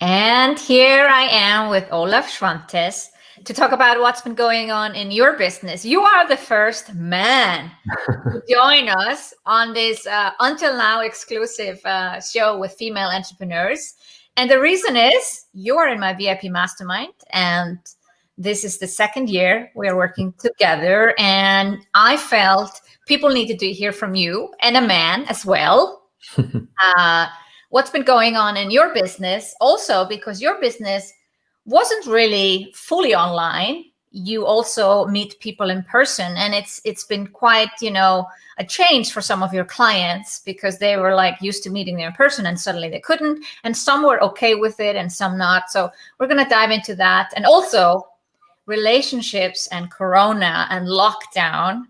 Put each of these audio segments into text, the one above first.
And here I am with Olaf Schwantes to talk about what's been going on in your business. You are the first man to join us on this until now exclusive show with female entrepreneurs. And the reason is you are in my VIP mastermind, and this is the second year we're working together. And I felt people needed to hear from you and a man as well. What's been going on in your business, also because your business wasn't really fully online. You also meet people in person, and it's been quite, a change for some of your clients because they were like used to meeting them in person and suddenly they couldn't, and some were okay with it and some not. So we're going to dive into that, and also relationships and Corona and lockdown.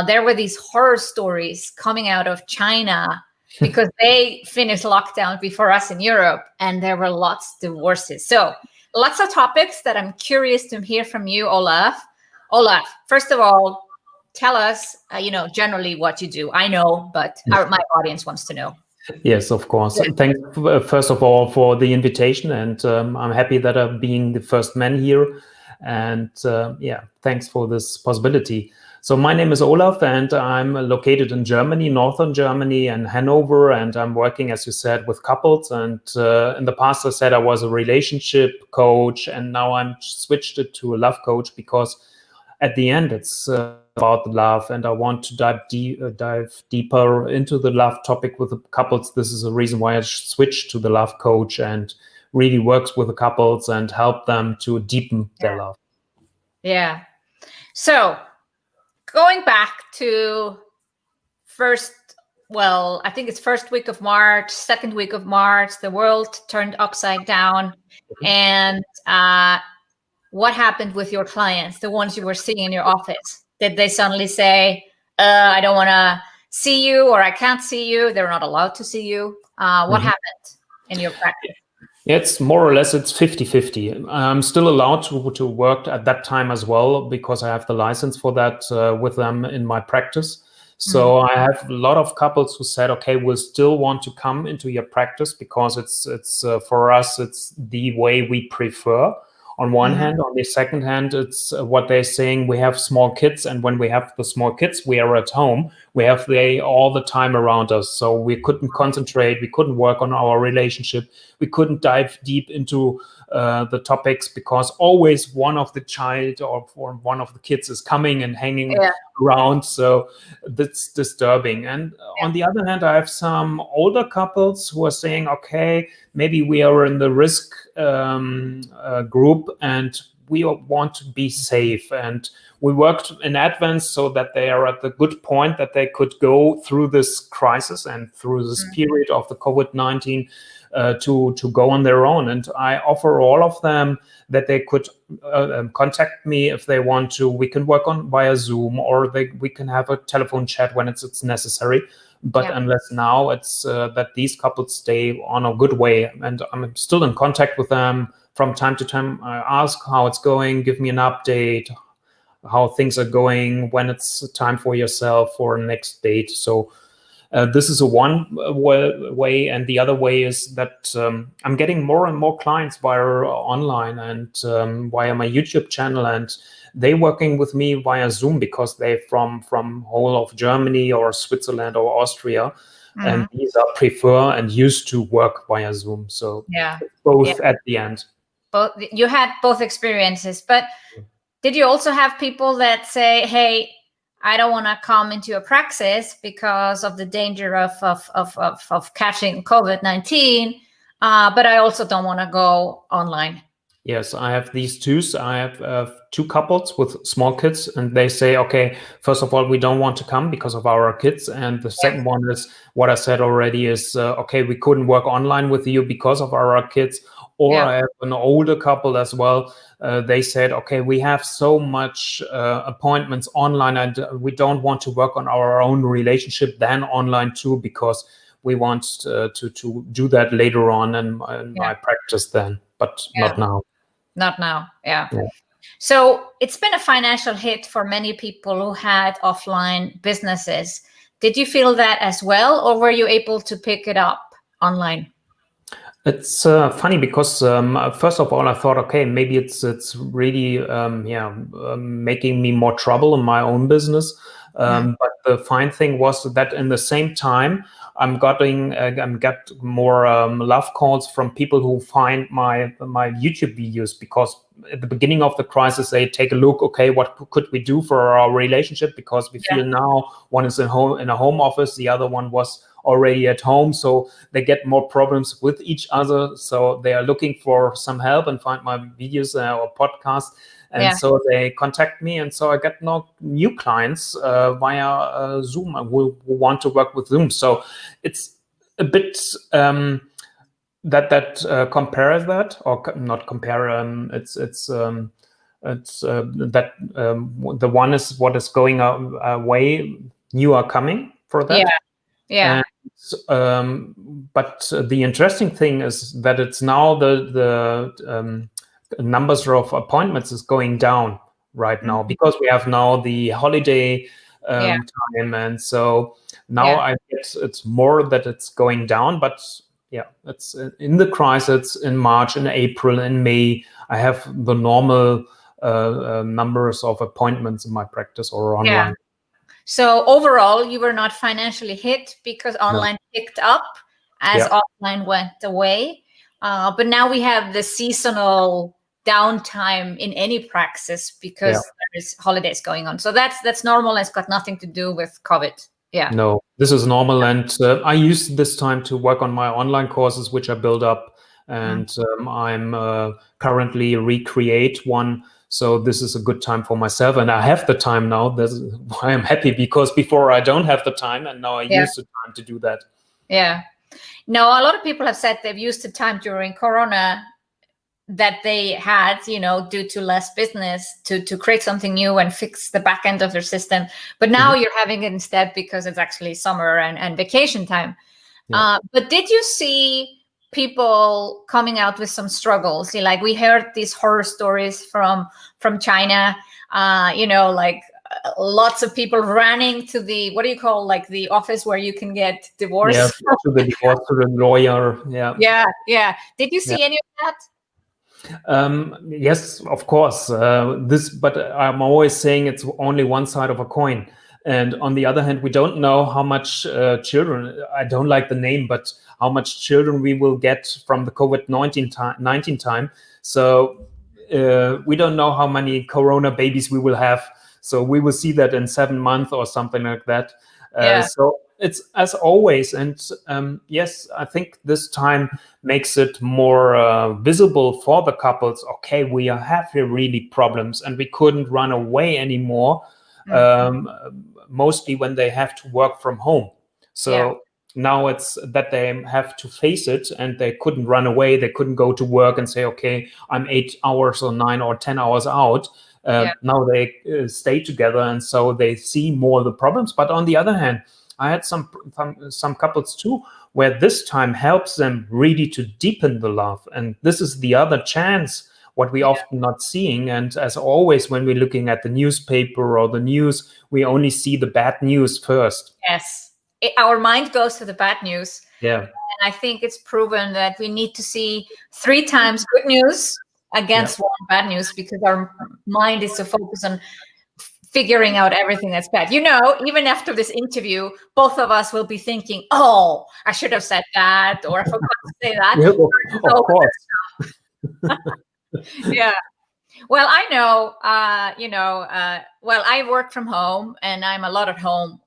There were these horror stories coming out of China because they finished lockdown before us in Europe, and there were lots of divorces. So lots of topics that I'm curious to hear from you, Olaf. Olaf, first of all, tell us, generally what you do. I know, but my audience wants to know. Yes, of course. Thanks, first of all, for the invitation. And I'm happy that I'm being the first man here. And thanks for this possibility. So my name is Olaf, and I'm located in Germany, northern Germany, and Hanover. And I'm working, as you said, with couples. And in the past, I said I was a relationship coach, and now I'm switched it to a love coach because at the end, it's about love, and I want to dive deeper into the love topic with the couples. This is the reason why I switched to the love coach and really works with the couples and help them to deepen their love. Yeah. So going back to I think it's first week of March, second week of March, the world turned upside down. And what happened with your clients, the ones you were seeing in your office? Did they suddenly say, I don't want to see you, or I can't see you? They're not allowed to see you. What happened in your practice? It's more or less, it's 50-50. I'm still allowed to work at that time as well because I have the license for that with them in my practice. So I have a lot of couples who said, okay, we'll still want to come into your practice because it's for us, it's the way we prefer. On one hand, on the second hand, it's what they're saying. We have small kids, and when we have the small kids, we are at home. We have all the time around us, so we couldn't concentrate. We couldn't work on our relationship. We couldn't dive deep into the topics because always one of the child or one of the kids is coming and hanging around. So that's disturbing. And on the other hand, I have some older couples who are saying, okay, maybe we are in the risk group and we want to be safe. And we worked in advance so that they are at the good point that they could go through this crisis and through this period of the COVID-19 to go on their own. And I offer all of them that they could contact me if they want to. We can work on via Zoom, or we can have a telephone chat when it's necessary. But unless now, it's that these couples stay on a good way. And I'm still in contact with them from time to time. I ask how it's going, give me an update, how things are going, when it's time for yourself for a next date. So this is one way. And the other way is that I'm getting more and more clients via online and via my YouTube channel, and they working with me via Zoom because they're from whole of Germany or Switzerland or Austria. And these are prefer and used to work via Zoom. So both at the end. Both, you had both experiences, but did you also have people that say, hey, I don't want to come into your praxis because of the danger of catching COVID-19, but I also don't want to go online? Yes, I have these two. I have two couples with small kids, and they say, okay, first of all, we don't want to come because of our kids. And the second one is what I said already is, okay, we couldn't work online with you because of our kids. Or I have an older couple as well. They said, okay, we have so much appointments online, and we don't want to work on our own relationship then online too, because we want to do that later on in my practice then, but not now. Not now, So it's been a financial hit for many people who had offline businesses. Did you feel that as well, or were you able to pick it up online? It's funny because first of all, I thought, okay, maybe it's really making me more trouble in my own business. But the fine thing was that in the same time, I'm get more love calls from people who find my YouTube videos, because at the beginning of the crisis they take a look. Okay, what could we do for our relationship? Because we feel now one is in a home office, the other one was already at home, so they get more problems with each other. So they are looking for some help and find my videos or podcasts. And so they contact me, and so I get new clients via Zoom who want to work with Zoom. So it's a bit that compares that, or not compare. It's that the one is what is going away, new are coming for that. Yeah. But the interesting thing is that it's now the numbers of appointments is going down right now, because we have now the holiday time, and so now I guess it's more that it's going down. But yeah, it's in the crisis in March, in April, in May. I have the normal numbers of appointments in my practice or online. So overall, you were not financially hit because online picked up as offline went away. But now we have the seasonal downtime in any praxis because there's holidays going on. So that's normal. It's got nothing to do with COVID. Yeah. No, this is normal. And I use this time to work on my online courses, which I build up. And I'm currently recreate one. So this is a good time for myself. And I have the time now. That's why I'm happy, because before I don't have the time, and now I use the time to do that. Yeah. No, a lot of people have said they've used the time during Corona that they had, due to less business, to create something new and fix the back end of their system. But now you're having it instead because it's actually summer and vacation time. But did you see people coming out with some struggles? Like we heard these horror stories from China, like lots of people running to the, what do you call, like the office where you can get divorced? Yeah, to the divorce, to the lawyer. Yeah. Did you see any of that? Yes, of course. But I'm always saying it's only one side of a coin. And on the other hand, we don't know how much children, I don't like the name, but how much children we will get from the COVID-19 time. So we don't know how many Corona babies we will have. So we will see that in 7 months or something like that. So it's as always. And yes, I think this time makes it more visible for the couples. Okay, we have here really problems and we couldn't run away anymore. Mostly when they have to work from home. So now it's that they have to face it, and they couldn't run away. They couldn't go to work and say, okay, I'm 8 hours or 9 or 10 hours out. Now they stay together, and so they see more of the problems. But on the other hand, I had some couples too, where this time helps them really to deepen the love. And this is the other chance, what we often not seeing. And as always, when we're looking at the newspaper or the news, we only see the bad news first. Yes. Our mind goes to the bad news. Yeah. And I think it's proven that we need to see 3 times good news against 1 bad news, because our mind is so focused on figuring out everything that's bad. Even after this interview, both of us will be thinking, oh, I should have said that, or I forgot to say that. Yeah, of course. Yeah. Well, I know, well, I work from home, and I'm a lot at home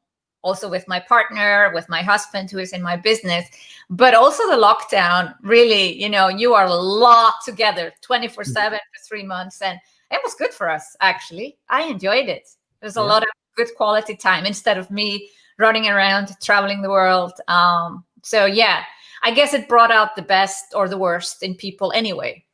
also with my partner, with my husband who is in my business. But also the lockdown, really, you are a lot together 24/7 for 3 months. And it was good for us, actually. I enjoyed it. There's a lot of good quality time instead of me running around, traveling the world. So, yeah, I guess it brought out the best or the worst in people anyway.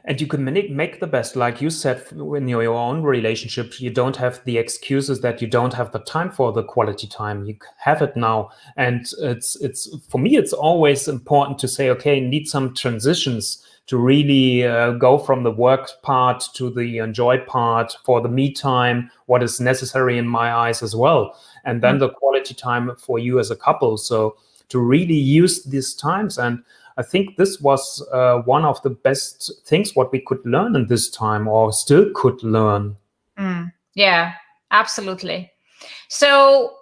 And you can make the best, like you said, in your own relationship. You don't have the excuses that you don't have the time for the quality time. You have it now, and it's for me, it's always important to say, okay, need some transitions to really go from the work part to the enjoy part, for the me time, what is necessary in my eyes as well, and then the quality time for you as a couple. So to really use these times. And I think this was one of the best things what we could learn in this time, or still could learn. Yeah, absolutely. So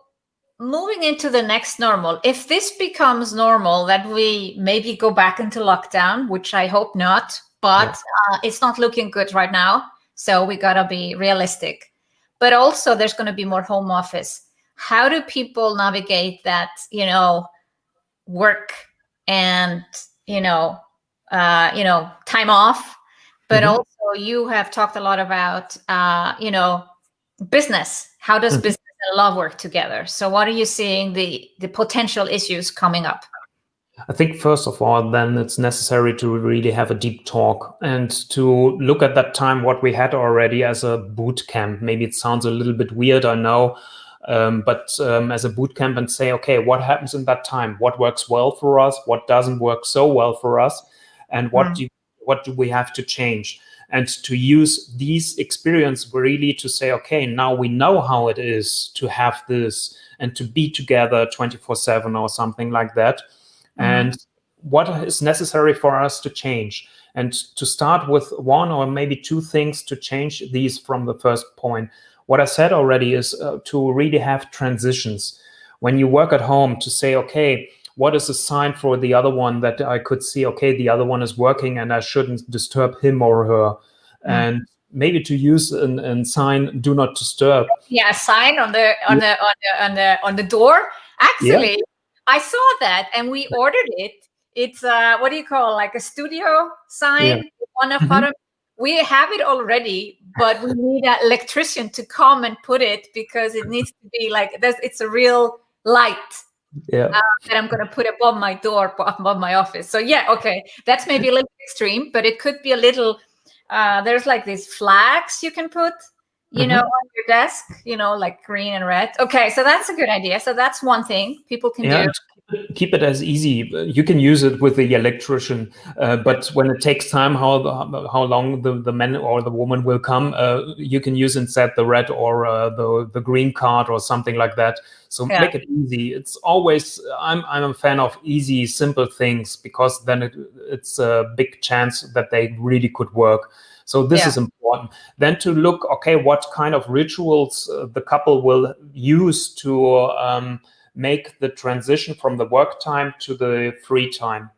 moving into the next normal, if this becomes normal, that we maybe go back into lockdown, which I hope not, but it's not looking good right now. So we got to be realistic. But also there's going to be more home office. How do people navigate that, work and, time off? But also you have talked a lot about, business. How does business and love work together? So what are you seeing the potential issues coming up? I think first of all, then it's necessary to really have a deep talk and to look at that time what we had already as a boot camp. Maybe it sounds a little bit weird, I know, but as a boot camp, and say, okay, what happens in that time? What works well for us? What doesn't work so well for us? And what do we have to change? And to use these experience really to say, okay, now we know how it is to have this and to be together 24/7 or something like that. And what is necessary for us to change, and to start with one or maybe two things to change these from the first point. What I said already is to really have transitions. When you work at home, to say, okay, what is a sign for the other one that I could see, okay, the other one is working and I shouldn't disturb him or her. And maybe to use a sign, do not disturb. Yeah, a sign on the door. Actually, I saw that and we ordered it. It's what do you call, like a studio sign? One of bottom. We have it already, but we need an electrician to come and put it, because it needs to be like this. It's a real light that I'm going to put above my door, above my office. So okay, that's maybe a little extreme, but it could be a little. There's like these flags you can put, on your desk, like green and red. Okay, so that's a good idea. So that's one thing people can do. Keep it as easy. You can use it with the electrician, but when it takes time, how long the man or the woman will come, you can use instead the red or the green card or something like that. So make it easy. It's always, I'm a fan of easy, simple things, because then it's a big chance that they really could work. So this is important. Then to look, okay, what kind of rituals the couple will use to make the transition from the work time to the free time,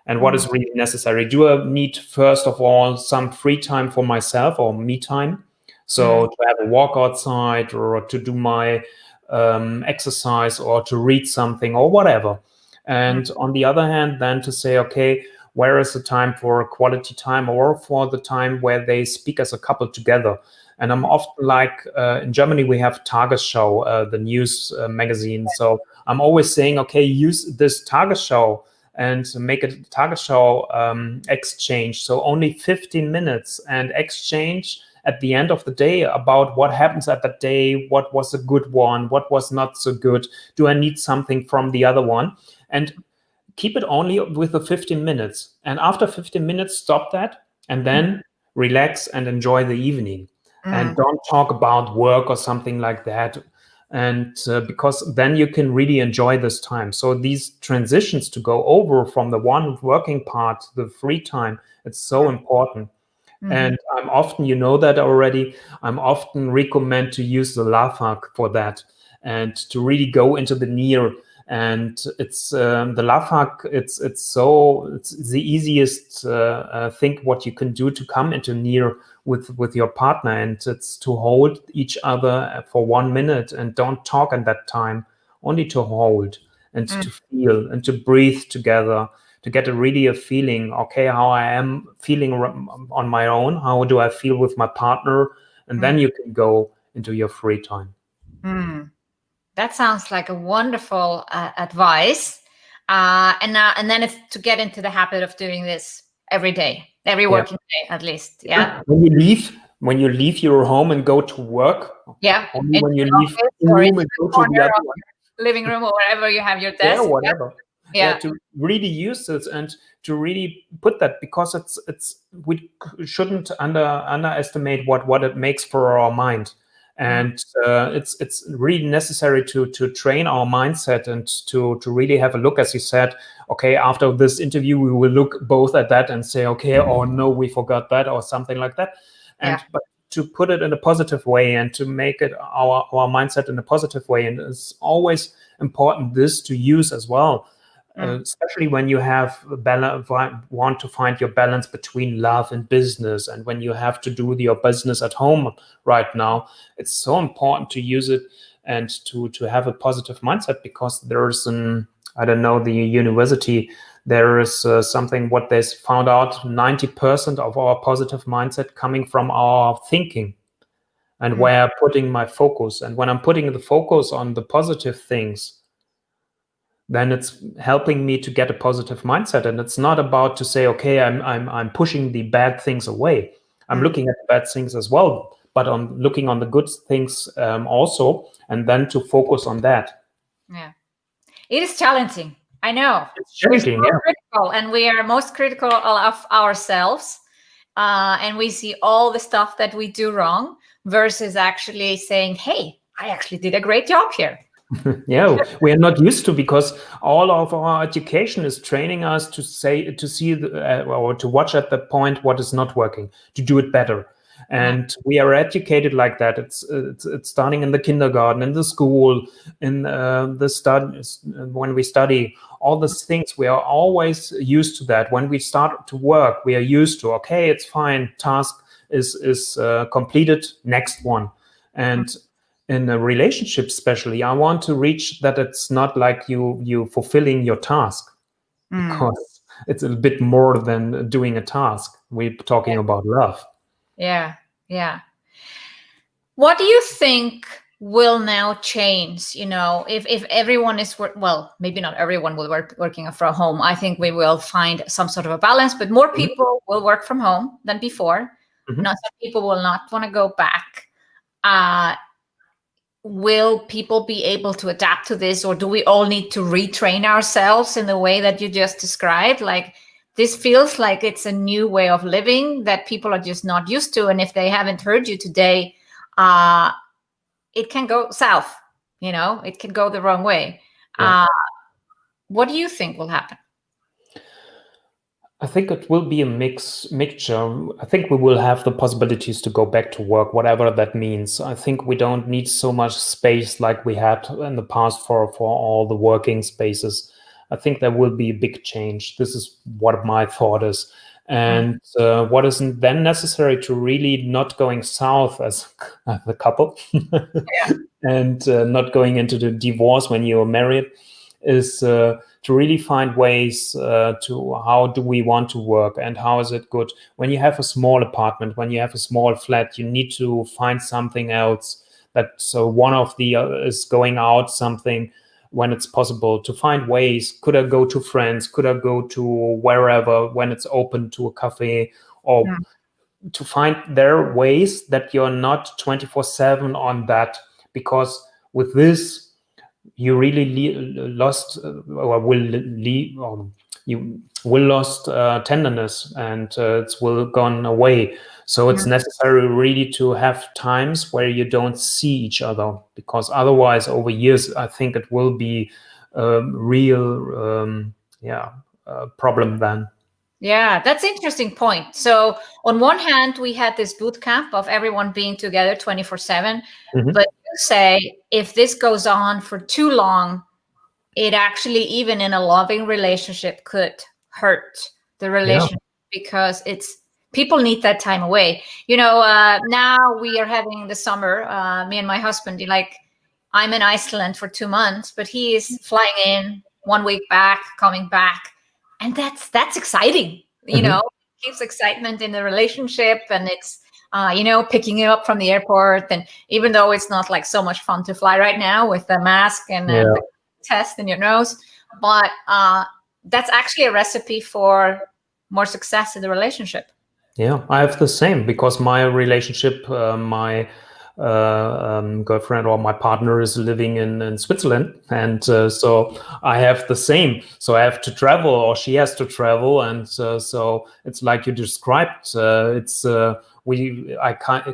and what is really necessary. Do I need, first of all, some free time for myself, or me time? So to have a walk outside, or to do my exercise, or to read something, or whatever. And on the other hand, then to say, okay, where is the time for quality time, or for the time where they speak as a couple together? And I'm often like, in Germany, we have Tagesschau, the news magazine. So I'm always saying, okay, use this Tagesschau and make a Tagesschau exchange. So only 15 minutes, and exchange at the end of the day about what happens at that day, what was a good one, what was not so good. Do I need something from the other one? And keep it only with the 15 minutes. And after 15 minutes, stop that, and then relax and enjoy the evening. And don't talk about work or something like that. And because then you can really enjoy this time. So these transitions to go over from the one working part to the free time, it's so important. And I'm often, you know that already, I'm often recommend to use the Lafak for that, and to really go into the near. And it's the Lafak, it's the easiest thing what you can do to come into near with your partner, and it's to hold each other for 1 minute and don't talk at that time, only to hold and to feel and to breathe together, to get a feeling, okay, how I am feeling on my own, how do I feel with my partner, and then you can go into your free time. That sounds like a wonderful advice. And then it's to get into the habit of doing this every day, every working day at least. Yeah. When you leave your home and go to work. Yeah. Only when you leave the room and go to the other one. Living room or wherever you have your desk. Yeah, whatever. Yeah, to really use it and to really put that, because we shouldn't underestimate what it makes for our mind. And it's really necessary to train our mindset and to really have a look, as you said. Okay, after this interview, we will look both at that and say, okay, oh no, we forgot that, or something like that. And but to put it in a positive way and to make it our mindset in a positive way, and it's always important this to use as well. Especially when you have want to find your balance between love and business, and when you have to do your business at home right now, it's so important to use it and to have a positive mindset, because there's I don't know, the university, there is something what they found out, 90% of our positive mindset coming from our thinking, and where I'm putting my focus. And when I'm putting the focus on the positive things, then it's helping me to get a positive mindset. And it's not about to say, okay, I'm pushing the bad things away. I'm looking at the bad things as well, but I'm looking on the good things also, and then to focus on that. Yeah, it is challenging. I know. It's challenging, we're so critical, and we are most critical of ourselves, and we see all the stuff that we do wrong versus actually saying, "Hey, I actually did a great job here." Yeah, we are not used to, because all of our education is training us to see or to watch at the point what is not working, to do it better. And we are educated like that. It's starting in the kindergarten, in the school, in the studies, when we study all these things. We are always used to that. When we start to work, we are used to, okay, it's fine, task is completed, next one. And in a relationship especially, I want to reach that it's not like you fulfilling your task, because it's a bit more than doing a task. We're talking about love. Yeah. What do you think will now change? If everyone is well, maybe not everyone will working from home. I think we will find some sort of a balance, but more people will work from home than before. Not some people will not want to go back. Will people be able to adapt to this, or do we all need to retrain ourselves in the way that you just described? Like, this feels like it's a new way of living that people are just not used to. And if they haven't heard you today, it can go south, it can go the wrong way. What do you think will happen? I think it will be a mixture. I think we will have the possibilities to go back to work, whatever that means. I think we don't need so much space like we had in the past for all the working spaces. I think there will be a big change. This is what my thought is. And what isn't then necessary to really not going south as a couple and not going into the divorce when you're married is to really find ways to how do we want to work, and how is it good. When you have a small apartment, when you have a small flat, you need to find something else. So one of the is going out something when it's possible, to find ways. Could I go to friends? Could I go to wherever when it's open, to a cafe, or to find their ways that you're not 24/7 on that, because with this you really lost or you will lost tenderness, and it will gone away. So it's necessary really to have times where you don't see each other, because otherwise over years I think it will be a real problem then. Yeah, that's an interesting point. So on one hand, we had this boot camp of everyone being together 24/7. But you say if this goes on for too long, it actually, even in a loving relationship, could hurt the relationship, because people need that time away. Now we are having the summer, me and my husband, I'm in Iceland for 2 months, but he is flying in 1 week back, coming back. And that's exciting, keeps excitement in the relationship, and it's picking you up from the airport. And even though it's not like so much fun to fly right now with the mask and the test in your nose, but that's actually a recipe for more success in the relationship. Yeah, I have the same, because my relationship, my girlfriend or my partner is living in Switzerland, and so I have the same. So I have to travel, or she has to travel, and so it's like you described. I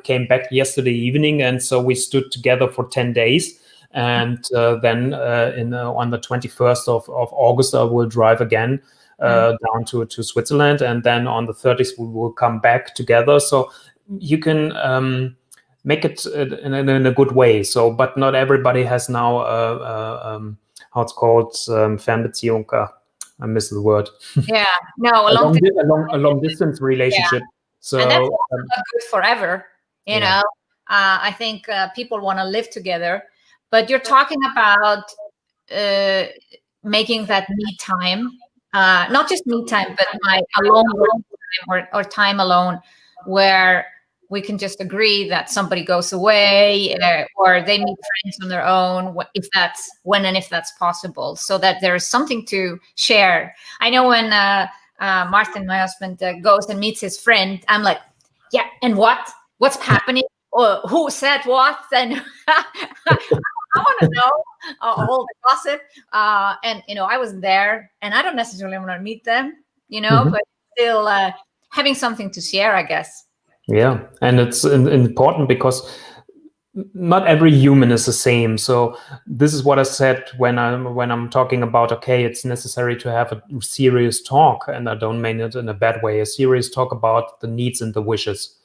came back yesterday evening, and so we stood together for 10 days. And then on the 21st of August, I will drive again down to Switzerland, and then on the 30th we will come back together. So you can make it in a good way. So, but not everybody has now how it's called, Fernbeziehung. I miss the word. Yeah, no, a long distance relationship. Yeah. So and that's also not good forever. You Yeah. know, I think people want to live together, but you're talking about making that me time, not just me time, but my alone time or time alone, where we can just agree that somebody goes away or they meet friends on their own, if that's when and if that's possible, so that there is something to share. I know when Martin, my husband, goes and meets his friend, I'm like, yeah, and what's happening? Or who said what? And I want to know all the gossip. And I wasn't there, and I don't necessarily want to meet them, but still having something to share, I guess. Yeah, and it's important because not every human is the same. So this is what I said when I'm talking about, okay, it's necessary to have a serious talk, and I don't mean it in a bad way, a serious talk about the needs and the wishes.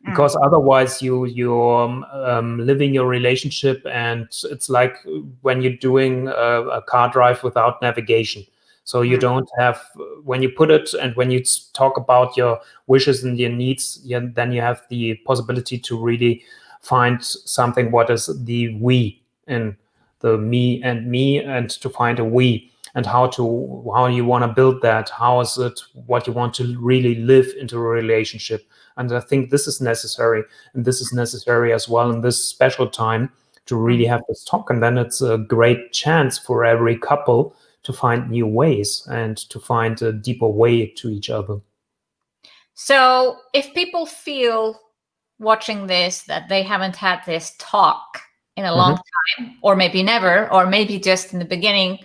Because otherwise you're living your relationship, and it's like when you're doing a car drive without navigation. So you don't have, when you put it and when you talk about your wishes and your needs, then you have the possibility to really find something what is the we in the me, and to find a we, and how you want to build that, how is it what you want to really live into a relationship. And I think this is necessary, and this is necessary as well in this special time to really have this talk. And then it's a great chance for every couple to find new ways and to find a deeper way to each other. So if people feel watching this that they haven't had this talk in a long time, or maybe never, or maybe just in the beginning,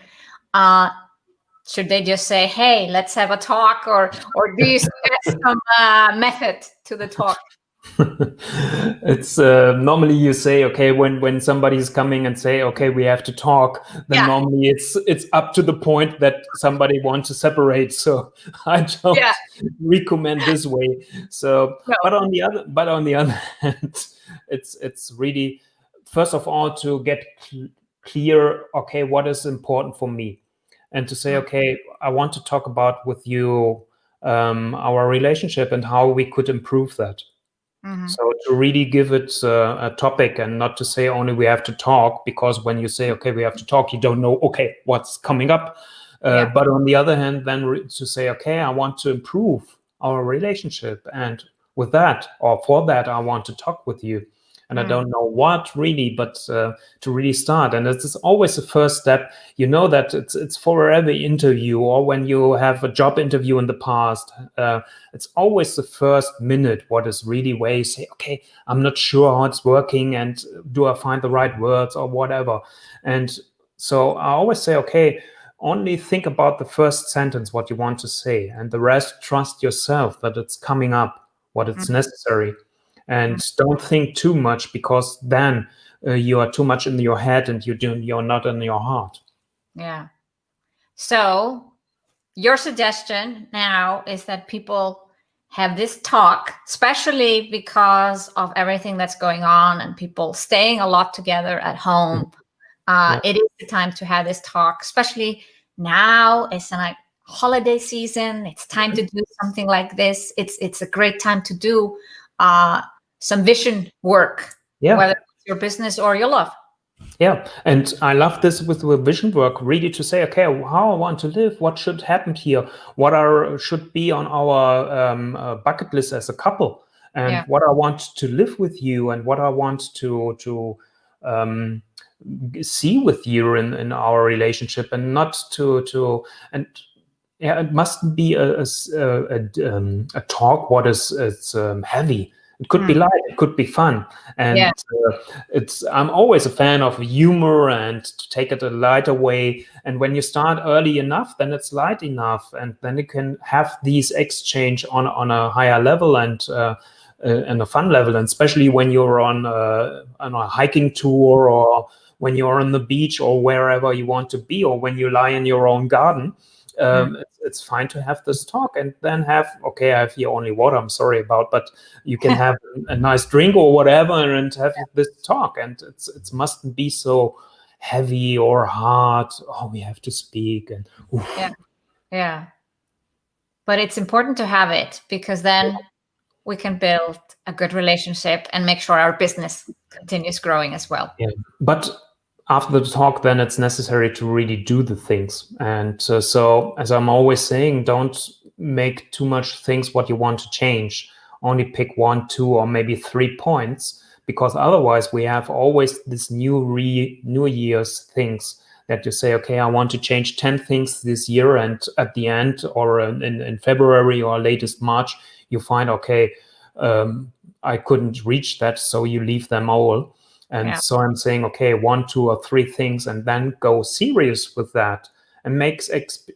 should they just say, hey, let's have a talk, or do you suggest some method to the talk? It's normally you say, okay, when somebody's coming and say, okay, we have to talk, then normally it's up to the point that somebody wants to separate. So I don't recommend this way. So but on the other hand, it's really, first of all, to get clear, okay, what is important for me, and to say, okay, I want to talk about with you our relationship and how we could improve that. So to really give it a topic, and not to say only we have to talk, because when you say, okay, we have to talk, you don't know, okay, what's coming up. But on the other hand, then to say, okay, I want to improve our relationship, and with that, or for that, I want to talk with you. And I don't know what really, but to really start. And it's always the first step. You know that it's for every interview, or when you have a job interview in the past, it's always the first minute what is really where you say, okay, I'm not sure how it's working, and do I find the right words or whatever. And so I always say, okay, only think about the first sentence, what you want to say, and the rest, trust yourself that it's coming up, what it's necessary. And don't think too much, because then you are too much in your head, and you're not in your heart. Yeah. So your suggestion now is that people have this talk, especially because of everything that's going on and people staying a lot together at home. It is the time to have this talk, especially now. It's like holiday season. It's time to do something like this. It's a great time to do some vision work, whether it's your business or your love. Yeah, and I love this with the vision work, really to say, okay, how I want to live, what should happen here, what should be on our bucket list as a couple, and what I want to live with you, and what I want to see with you in our relationship, and not and it must be a talk what is heavy. It could be light, it could be fun. And I'm always a fan of humor and to take it a lighter way. And when you start early enough, then it's light enough. And then you can have these exchange on a higher level and a fun level. And especially when you're on a hiking tour, or when you're on the beach, or wherever you want to be, or when you lie in your own garden. It's fine to have this talk, and then I have here only water, I'm sorry about, but you can have a nice drink or whatever and have this talk. And it mustn't be so heavy or hard. Oh, we have to speak. And yeah. But it's important to have it, because then we can build a good relationship and make sure our business continues growing as well. Yeah. But after the talk, then it's necessary to really do the things. And so, as I'm always saying, don't make too much things what you want to change. Only pick 1, 2, or maybe 3 points, because otherwise we have always this New Year's things that you say, okay, I want to change 10 things this year. And at the end, or in February or latest March, you find, okay, I couldn't reach that. So you leave them all. And so I'm saying, okay, 1, 2, or 3 things, and then go serious with that and make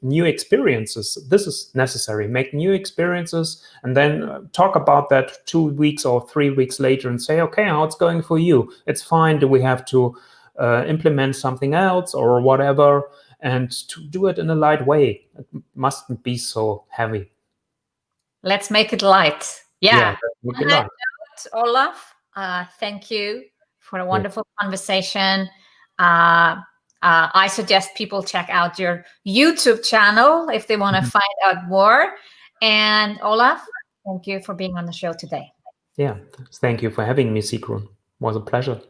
new experiences. This is necessary. Make new experiences, and then talk about that 2 weeks or 3 weeks later and say, okay, how it's going for you? It's fine. Do we have to implement something else or whatever? And to do it in a light way. It mustn't be so heavy. Let's make it light. Yeah. Make it light. Olaf, thank you for a wonderful conversation. I suggest people check out your YouTube channel if they want to find out more. And Olaf, thank you for being on the show today. Yeah, thank you for having me, Sigrun. It was a pleasure.